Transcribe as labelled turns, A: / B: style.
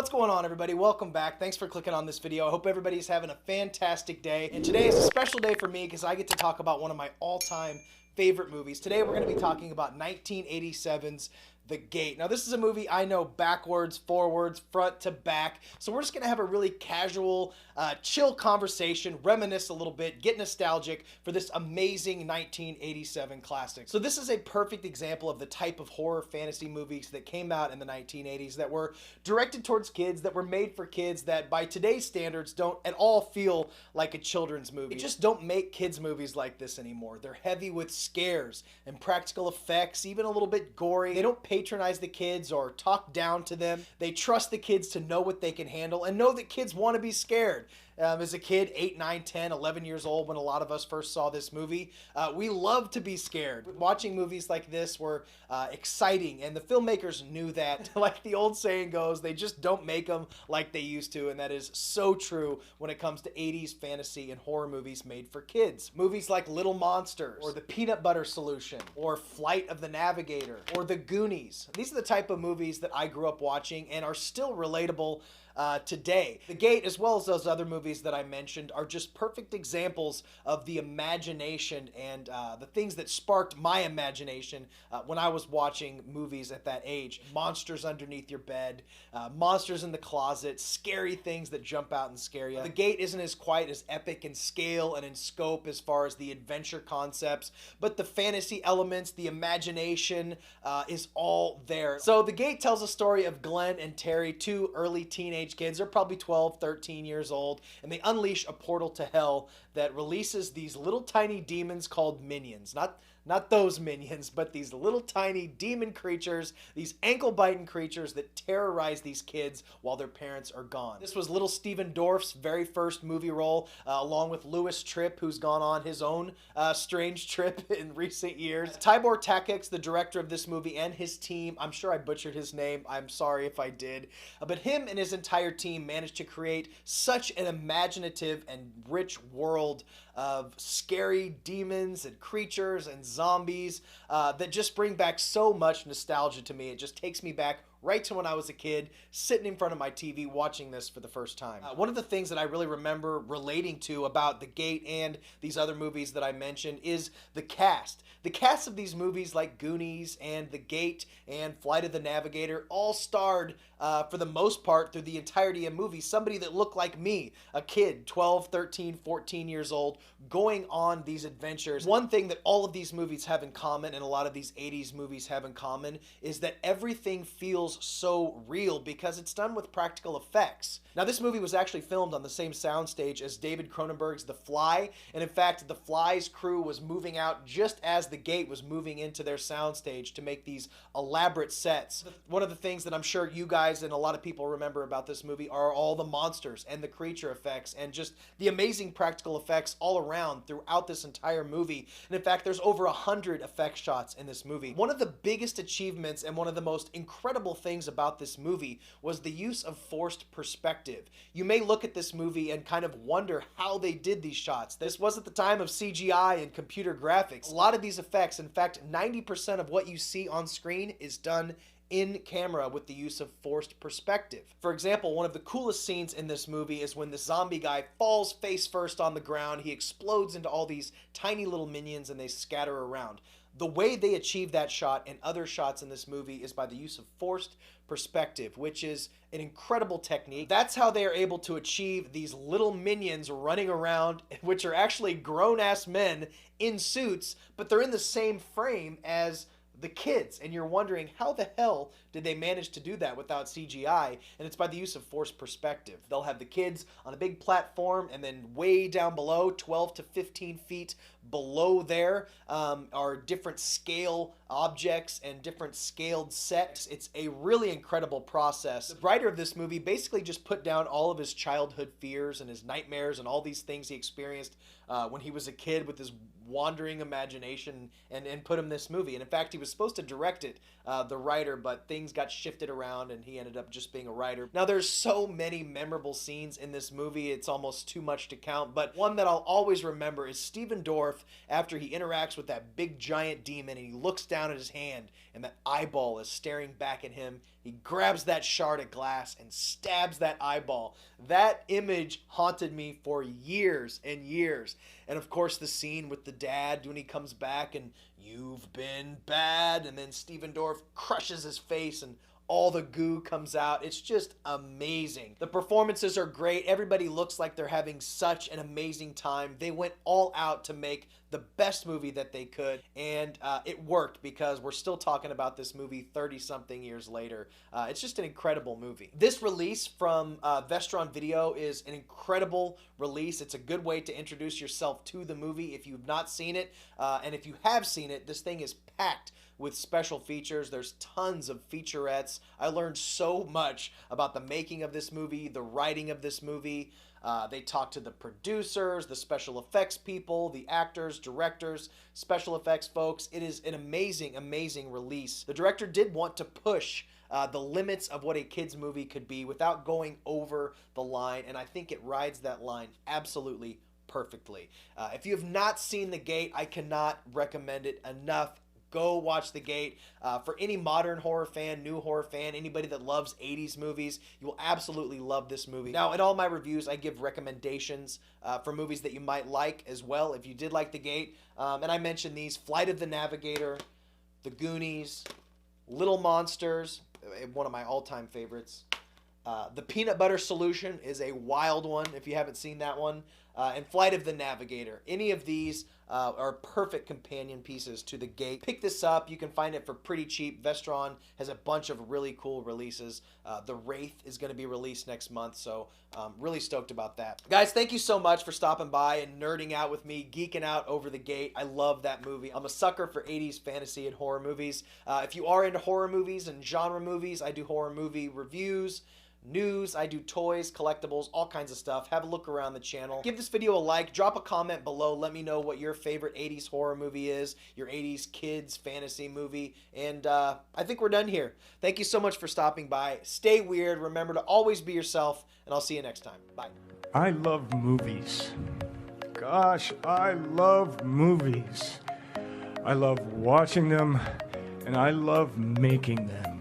A: What's going on, everybody? Welcome back. Thanks for clicking on this video. I hope everybody's having a fantastic day. And today is a special day for me because I get to talk about one of my all-time favorite movies. Today we're going to be talking about 1987's The Gate. Now, this is a movie I know backwards, forwards, front to back. So we're just going to have a really casual, chill conversation, reminisce a little bit, get nostalgic for this amazing 1987 classic. So this is a perfect example of the type of horror fantasy movies that came out in the 1980s that were directed towards kids, that were made for kids, that by today's standards don't at all feel like a children's movie. They just don't make kids movies like this anymore. They're heavy with scares and practical effects, even a little bit gory. They don't patronize the kids or talk down to them. They trust the kids to know what they can handle and know that kids want to be scared. As a kid, 8, 9, 10, 11 years old, when a lot of us first saw this movie, we loved to be scared. Watching movies like this were exciting, and the filmmakers knew that. Like the old saying goes, they just don't make them like they used to, and that is so true when it comes to 80s fantasy and horror movies made for kids. Movies like Little Monsters, or The Peanut Butter Solution, or Flight of the Navigator, or The Goonies. These are the type of movies that I grew up watching and are still relatable today. The Gate, as well as those other movies that I mentioned, are just perfect examples of the imagination and the things that sparked my imagination when I was watching movies at that age. Monsters underneath your bed, monsters in the closet, scary things that jump out and scare you. The Gate isn't as quite as epic in scale and in scope as far as the adventure concepts, but the fantasy elements, the imagination is all there. So The Gate tells a story of Glenn and Terry, two early teenage kids. They're probably 12, 13 years old, and they unleash a portal to hell that releases these little tiny demons called minions. Not those minions, but these little tiny demon creatures, these ankle-biting creatures that terrorize these kids while their parents are gone. This was little Stephen Dorff's very first movie role, along with Louis Tripp, who's gone on his own strange trip in recent years. Tibor Takix, the director of this movie, and his team, I'm sure I butchered his name, I'm sorry if I did, but him and his entire team managed to create such an imaginative and rich world of scary demons and creatures and zombies that just bring back so much nostalgia to me. It just takes me back right to when I was a kid, sitting in front of my TV watching this for the first time. One of the things that I really remember relating to about The Gate and these other movies that I mentioned is the cast. The cast of these movies like Goonies and The Gate and Flight of the Navigator all starred, for the most part, through the entirety of movies, somebody that looked like me, a kid, 12, 13, 14 years old, going on these adventures. One thing that all of these movies have in common, and a lot of these 80s movies have in common, is that everything feels so real because it's done with practical effects. Now, this movie was actually filmed on the same soundstage as David Cronenberg's The Fly, and in fact, The Fly's crew was moving out just as The Gate was moving into their soundstage to make these elaborate sets. One of the things that I'm sure you guys and a lot of people remember about this movie are all the monsters and the creature effects and just the amazing practical effects all around throughout this entire movie. And in fact, there's over 100 effect shots in this movie. One of the biggest achievements and one of the most incredible things about this movie was the use of forced perspective. You may look at this movie and kind of wonder how they did these shots. This wasn't the time of CGI and computer graphics. A lot of these effects, in fact, 90% of what you see on screen is done in camera with the use of forced perspective. For example, one of the coolest scenes in this movie is when the zombie guy falls face first on the ground. He explodes into all these tiny little minions and they scatter around. The way they achieve that shot and other shots in this movie is by the use of forced perspective, which is an incredible technique. That's how they are able to achieve these little minions running around, which are actually grown-ass men in suits, but they're in the same frame as the kids, and you're wondering how the hell did they manage to do that without CGI, and it's by the use of forced perspective. They'll have the kids on a big platform, and then way down below, 12 to 15 feet below there, are different scale objects and different scaled sets. It's a really incredible process. The writer of this movie basically just put down all of his childhood fears and his nightmares and all these things he experienced when he was a kid with his wandering imagination and put him this movie. And in fact, he was supposed to direct it, the writer, but things things got shifted around and he ended up just being a writer. Now, there's so many memorable scenes in this movie, it's almost too much to count, but one that I'll always remember is Stephen Dorff after he interacts with that big giant demon and he looks down at his hand and that eyeball is staring back at him. He grabs that shard of glass and stabs that eyeball. That image haunted me for years and years. And of course, the scene with the dad when he comes back and "You've been bad," and then Stephen Dorff crushes his face and all the goo comes out. It's just amazing. The performances are great. Everybody looks like they're having such an amazing time. They went all out to make the best movie that they could, and it worked because we're still talking about this movie 30-something years later. It's just an incredible movie. This release from Vestron Video is an incredible release. It's a good way to introduce yourself to the movie if you've not seen it, and if you have seen it, this thing is packed with special features. There's tons of featurettes. I learned so much about the making of this movie, the writing of this movie. They talked to the producers, the special effects people, the actors, directors, special effects folks. It is an amazing, amazing release. The director did want to push the limits of what a kid's movie could be without going over the line, and I think it rides that line absolutely perfectly. If you have not seen The Gate, I cannot recommend it enough. Go watch The Gate. For any modern horror fan, new horror fan, anybody that loves 80s movies, you will absolutely love this movie. Now, in all my reviews, I give recommendations for movies that you might like as well if you did like The Gate. And I mentioned these: Flight of the Navigator, The Goonies, Little Monsters, one of my all-time favorites. The Peanut Butter Solution is a wild one if you haven't seen that one. And Flight of the Navigator. Any of these are perfect companion pieces to The Gate. Pick this up. You can find it for pretty cheap. Vestron has a bunch of really cool releases. The Wraith is going to be released next month, so really stoked about that. Guys, thank you so much for stopping by and nerding out with me, geeking out over The Gate. I love that movie. I'm a sucker for 80s fantasy and horror movies. If you are into horror movies and genre movies, I do horror movie reviews, news, I do toys, collectibles, all kinds of stuff. Have a look around the channel. Give this video a like, drop a comment below, let me know what your favorite 80s horror movie is, your 80s kids fantasy movie, and I think we're done here. Thank you so much for stopping by. Stay weird, remember to always be yourself, and I'll see you next time. Bye.
B: I love movies. Gosh, I love movies. I love watching them, and I love making them.